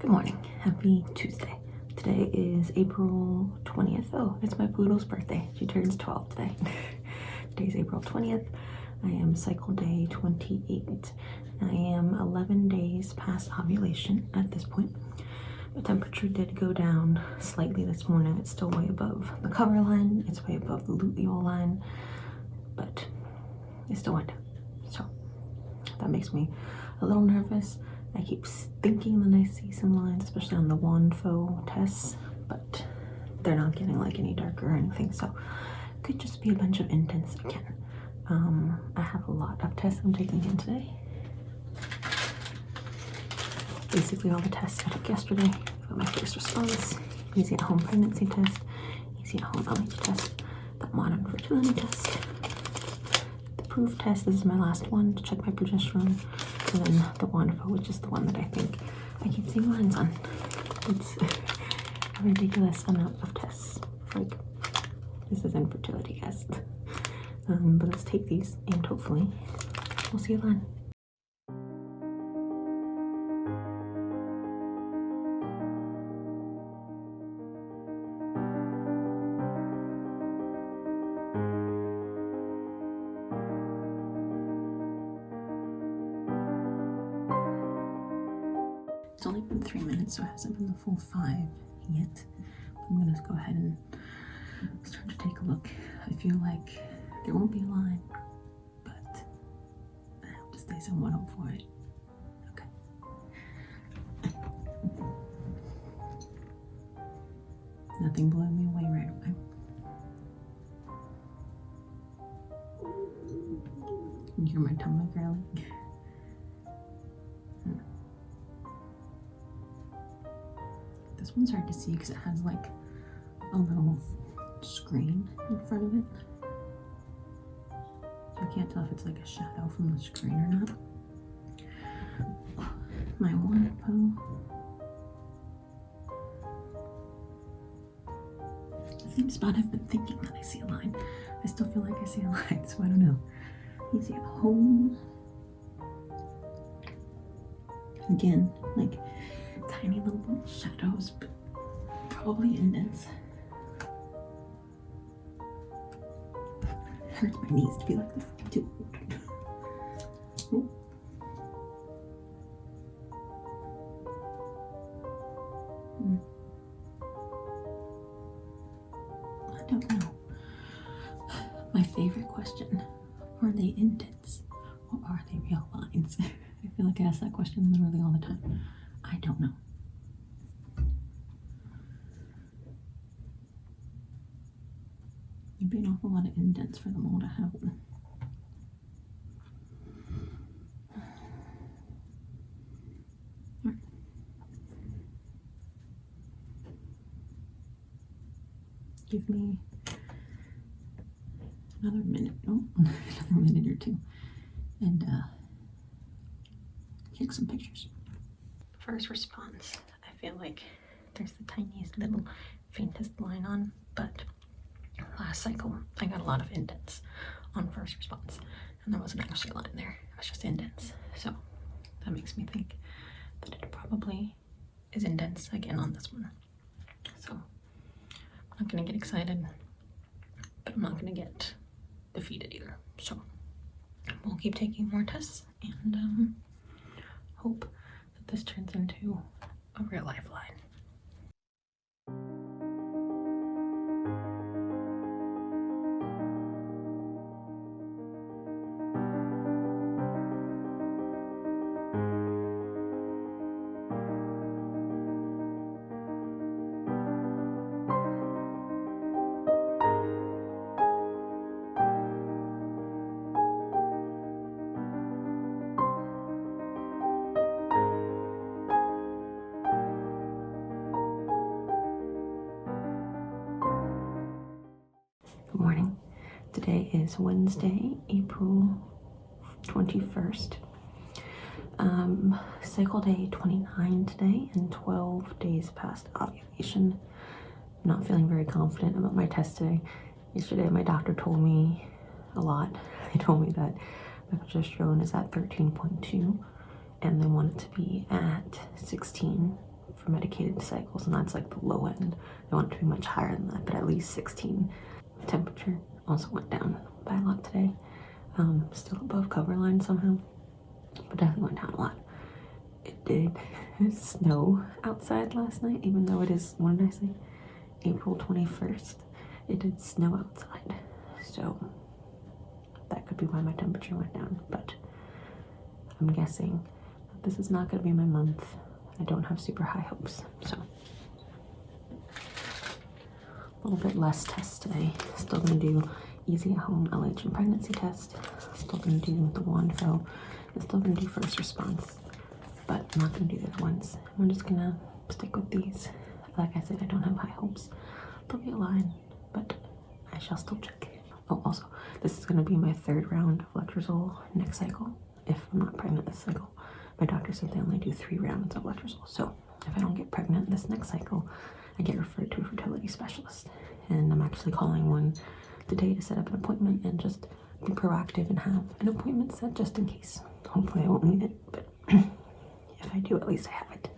Good morning. Happy Tuesday. Today is April 20th. Oh, it's my poodle's birthday. She turns 12 today. Today's April 20th. I am cycle day 28. I am 11 days past ovulation at this point. The temperature did go down slightly this morning. It's still way above the cover line. It's way above the luteal line, but it still went down. So that makes me a little nervous. I keep thinking that I see some lines, especially on the Wanfo tests, but they're not getting like any darker or anything, so it could just be a bunch of indents again. I have a lot of tests I'm taking in today. Basically all the tests I took yesterday. I've got my first response, easy at home pregnancy test, easy at home LH test, the modern fertility test, the proof test. This is my last one to check my progesterone. And then the Wanfo, which is the one that I think I keep seeing lines on. It's a ridiculous amount of tests. Like, this is infertility, guys. But let's take these and hopefully we'll see a line. It's only been 3 minutes, so it hasn't been the full 5 yet. I'm gonna go ahead and start to take a look. I feel like there won't be a line, but I have to stay somewhat up for it. Okay. Nothing blowing me away right away. You hear my tummy growling? This one's hard to see because it has like a little screen in front of it. So I can't tell if it's like a shadow from the screen or not. My Wanfo. The same spot I've been thinking that I see a line. I still feel like I see a line, so I don't know. Easy at home. Again, like tiny little shadows, but probably indents. Hurts my knees to be like this. I'm too old. I don't know. My favorite question: are they indents or are they real lines? I feel like I ask that question literally all the time. I don't know. It'd be an awful lot of indents for them all to have one. Right. Give me another minute. Oh, another minute or two, and take some pictures. First response, I feel like there's the tiniest little faintest line on, but last cycle I got a lot of indents on first response, and there wasn't actually a line there. It was just indents. So that makes me think that it probably is indents again on this one. So I'm not gonna get excited, but I'm not gonna get defeated either. So we'll keep taking more tests and hope that this turns into a real life line. Good morning. Today is Wednesday, April 21st. Cycle day 29 today and 12 days past ovulation. I'm not feeling very confident about my test today. Yesterday my doctor told me a lot. He told me that my progesterone is at 13.2 and they want it to be at 16 for medicated cycles, and that's like the low end. I want it to be much higher than that, but at least 16. My temperature also went down by a lot today. Still above cover line somehow, but definitely went down a lot. It did snow outside last night, even though it is, what did I say, April 21st. It did snow outside, so that could be why my temperature went down, but I'm guessing that this is not going to be my month. I don't have super high hopes, so a little bit less tests today. Still going to do easy at home LH and pregnancy test. Still going to do the wand fill. And still going to do first response, but I'm not going to do the other ones. I'm just going to stick with these. Like I said, I don't have high hopes. They'll be a line, but I shall still check. Oh, also, this is going to be my 3rd round of Letrozole next cycle. If I'm not pregnant this cycle, my doctor said they only do 3 rounds of Letrozole. So if I don't get pregnant this next cycle, I get referred to a fertility specialist. And I'm actually calling one today to set up an appointment and just be proactive and have an appointment set just in case. Hopefully I won't need it, but if I do, at least I have it.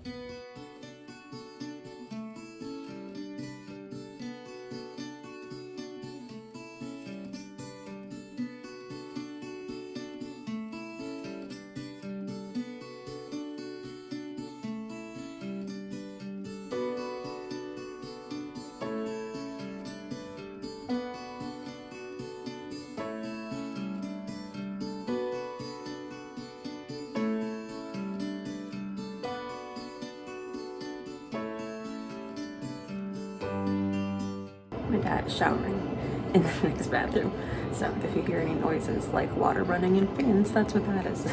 My dad is showering in the next bathroom, so if you hear any noises like water running in fans, that's what that is.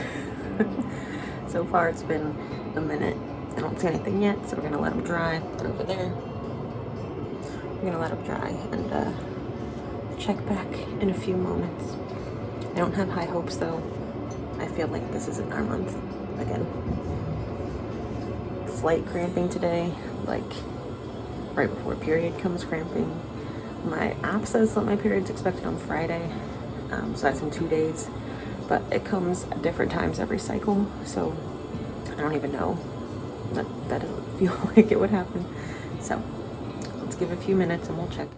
So far it's been a minute. I don't see anything yet, so we're gonna let them dry. They're over there. We're gonna let them dry and check back in a few moments. I don't have high hopes though. I feel like this isn't our month again. Slight cramping today, like right before period comes cramping. My app says that my period's expected on Friday, so that's in 2 days, but it comes at different times every cycle, so I don't even know. That doesn't feel like it would happen. So let's give a few minutes and we'll check.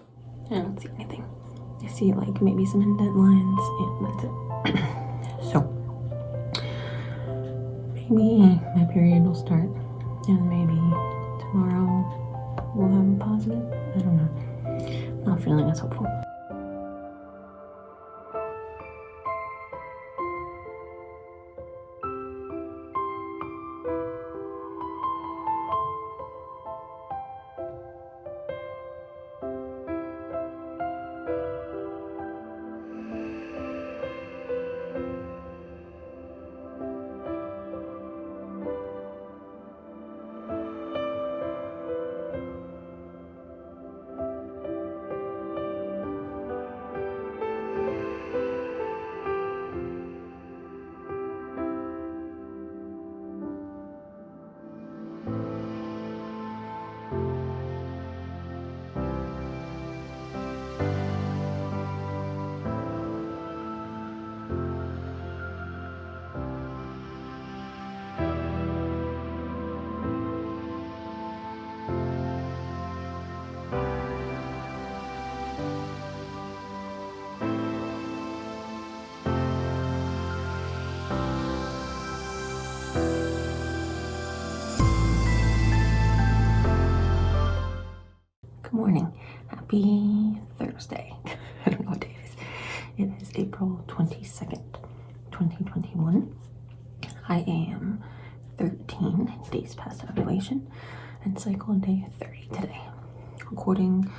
I don't see anything. I see like maybe some indent lines and that's it. So maybe my period will start and maybe tomorrow we'll have a positive. I don't know. Not feeling as hopeful. Good morning. Happy Thursday. I don't know what day it is. It is April 22nd, 2021. I am 13 days past ovulation and cycle on day 30 today. According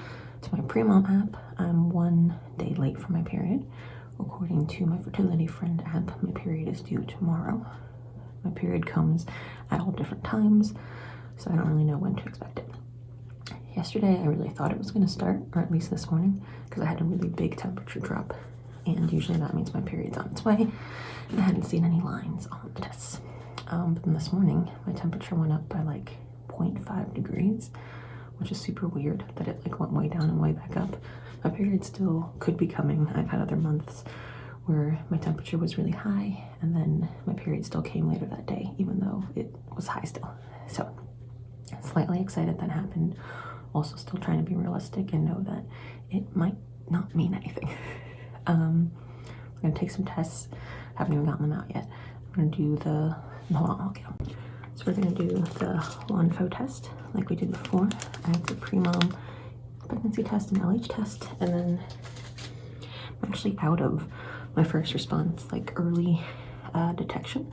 to my pre-mom app, I'm 1 day late for my period. According to my fertility friend app, my period is due tomorrow. My period comes at all different times, so I don't really know when to expect it. Yesterday, I really thought it was going to start, or at least this morning, because I had a really big temperature drop, and usually that means my period's on its way, and I hadn't seen any lines on the tests. But then this morning, my temperature went up by like 0.5 degrees, which is super weird that it like went way down and way back up. My period still could be coming. I've had other months where my temperature was really high, and then my period still came later that day, even though it was high still. So slightly excited that happened. Also still trying to be realistic and know that it might not mean anything. I'm gonna take some tests. Haven't even gotten them out yet. I'm gonna do hold on, I'll get them. So we're gonna do the Lonfo test like we did before. I have the pre-mom pregnancy test and LH test, and then I'm actually out of my first response, like early detection.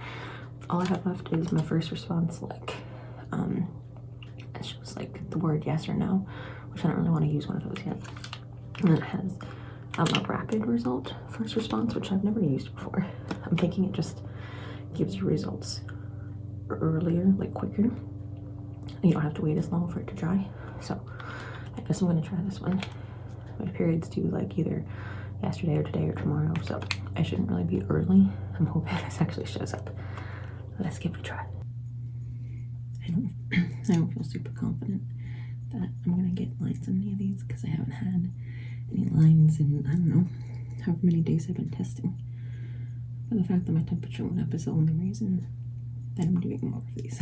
All I have left is my first response, like it shows like the word yes or no, which I don't really want to use one of those yet. And then it has a rapid result first response, which I've never used before. I'm thinking it just gives you results earlier, like quicker. You don't have to wait as long for it to dry. So I guess I'm gonna try this one. My period's due like either yesterday or today or tomorrow, so I shouldn't really be early. I'm hoping this actually shows up. Let's give it a try. I don't feel super confident that I'm gonna get lines on any of these because I haven't had any lines in, I don't know, however many days I've been testing. But the fact that my temperature went up is the only reason that I'm doing more of these,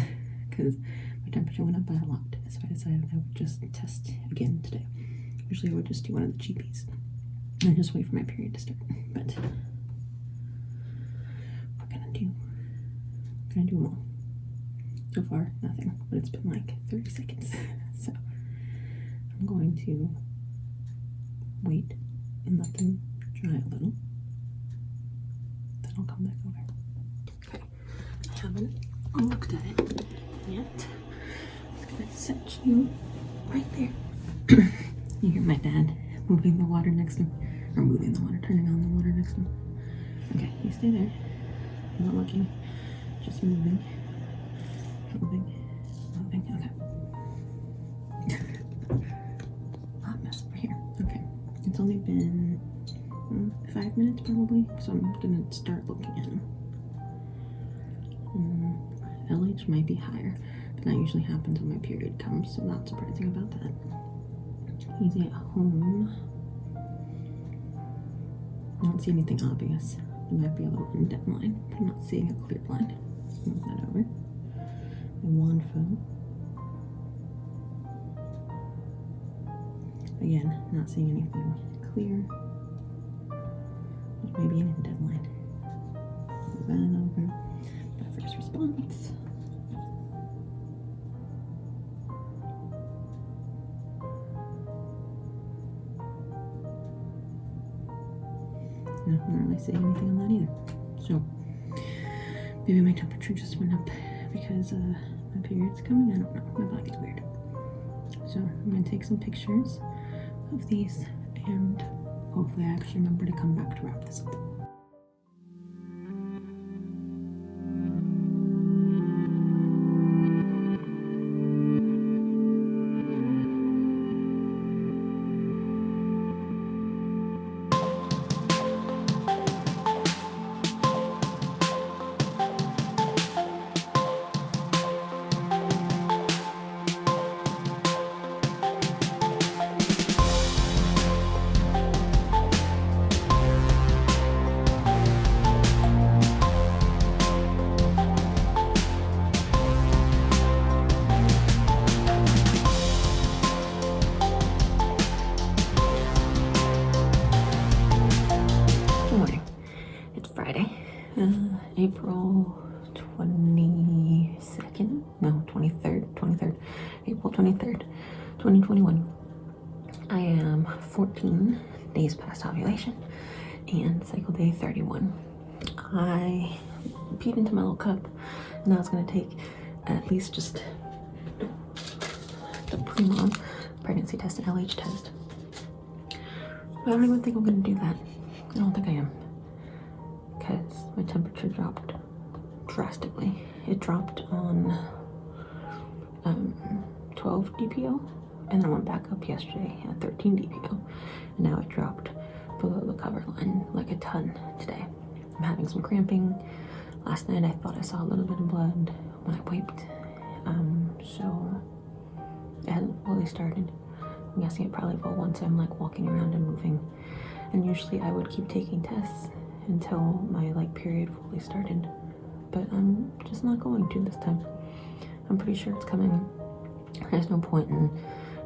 because my temperature went up by a lot. So I decided I would just test again today. Usually I would just do one of the cheapies and just wait for my period to start. But we're gonna do them all. So far, nothing, but it's been like 30 seconds. So I'm going to wait and let them dry a little. Then I'll come back over. Okay, I haven't looked at it yet. I'm gonna set you right there. You hear my dad moving the water next to him, or moving the water, turning on the water next to him. Okay, you stay there. I'm not looking, just moving. Moving, okay. Hot mess over here. Okay, it's only been 5 minutes probably, so I'm gonna start looking at them. LH might be higher, but that usually happens when my period comes, so not surprising about that. Easy at home. I don't see anything obvious. There might be a little indent line, but I'm not seeing a clear line. Move that over. Lonfo. Again, not seeing anything clear. There's maybe an indent line. Move that over. My first response. I'm not really seeing anything on that either. So maybe my temperature just went up because my period's coming. I don't know. My body's weird. So I'm gonna take some pictures of these and hopefully I actually remember to come back to wrap this up. April 22nd, no, 23rd, April 23rd, 2021. I am 14 days past ovulation and cycle day 31. I peed into my little cup and now it's gonna take at least just the pre-mom pregnancy test and LH test. But I don't even think I'm gonna do that. I don't think I am. Because my temperature dropped drastically. It dropped on 12 DPO and then went back up yesterday at 13 DPO. And now it dropped below the cover line like a ton today. I'm having some cramping. Last night I thought I saw a little bit of blood when I wiped. So it hasn't fully started. I'm guessing it probably will once I'm like walking around and moving. And usually I would keep taking tests until my like period fully started, but I'm just not going to this time. I'm pretty sure it's coming There's no point in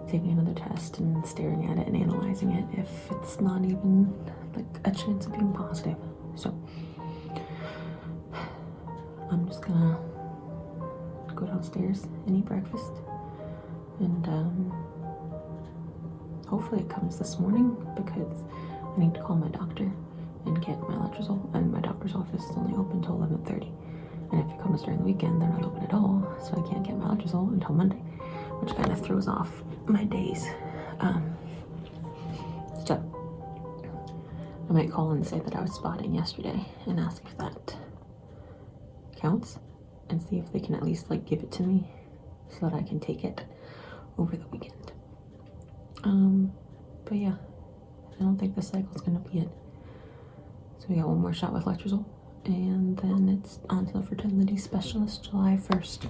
taking another test and staring at it and analyzing it if it's not even like a chance of being positive. So I'm just gonna go downstairs and eat breakfast, and hopefully it comes this morning, because I need to call my doctor and get my Letrozole, and my doctor's office is only open till 11:30, and if it comes during the weekend they're not open at all, so I can't get my Letrozole until Monday, which kind of throws off my days. So I might call and say that I was spotting yesterday and ask if that counts, and see if they can at least like give it to me so that I can take it over the weekend. But yeah, I don't think this cycle's gonna be it. So we got one more shot with Letrozole, and then it's on to the fertility specialist July 1st.